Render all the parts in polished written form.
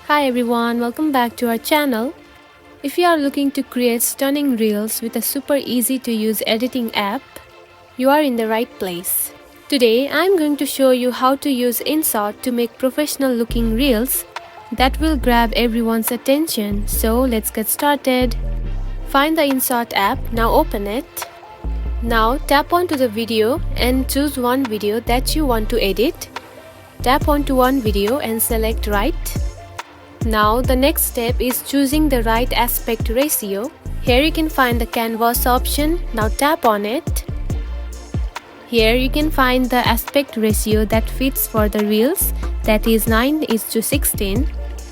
Hi everyone, welcome back to our channel. If you are looking to create stunning reels with a super easy to use editing app, you are in the right place. Today I'm going to show you how to use Inshot to make professional looking reels that will grab everyone's attention. So let's get started. Find the Inshot app, now open it. Now tap onto the video and choose one video that you want to edit. Tap onto one video and select right. Now the next step is choosing the right aspect ratio. Here you can find the canvas option. Now tap on it. Here you can find the aspect ratio that fits for the reels, that is 9:16.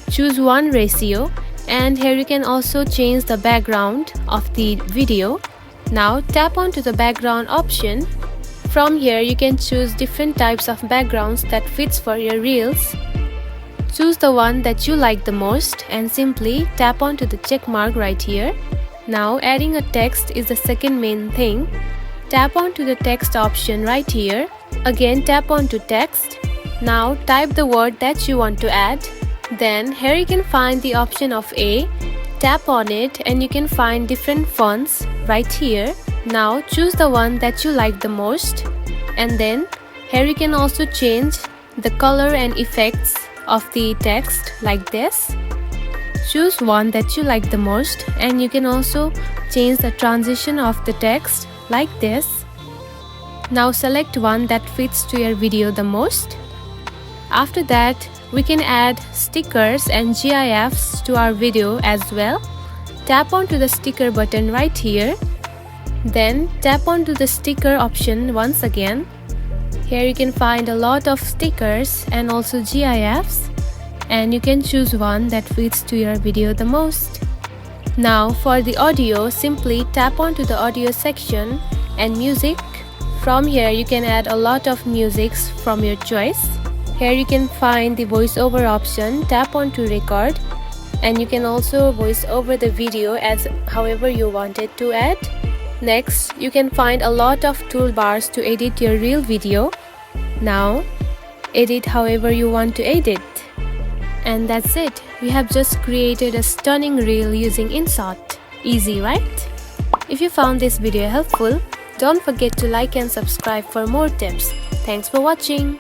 Choose one ratio, and here you can also change the background of the video. Now tap onto the background option. From here you can choose different types of backgrounds that fits for your reels. Choose the one that you like the most and simply tap onto the check mark right here. Now adding a text is the second main thing. Tap onto the text option right here. Again tap onto text. Now type the word that you want to add. Then here you can find the option of A. Tap on it and you can find different fonts right here. Now choose the one that you like the most, and then here you can also change the color and effects of the text like this. Choose one that you like the most, and you can also change the transition of the text like this. Now select one that fits to your video the most. After that we can add stickers and GIFs to our video as well. Tap onto the sticker button right here. Then tap onto the sticker option once again. Here you can find a lot of stickers and also GIFs, and you can choose one that fits to your video the most. Now for the audio, simply tap onto the audio section and music. From here you can add a lot of musics from your choice. Here you can find the voiceover option. Tap onto record, and you can also voice over the video as however you want it to add. Next, you can find a lot of toolbars to edit your reel video. Now, edit however you want to edit. And that's it. We have just created a stunning reel using Inshot. Easy, right? If you found this video helpful, don't forget to like and subscribe for more tips. Thanks for watching.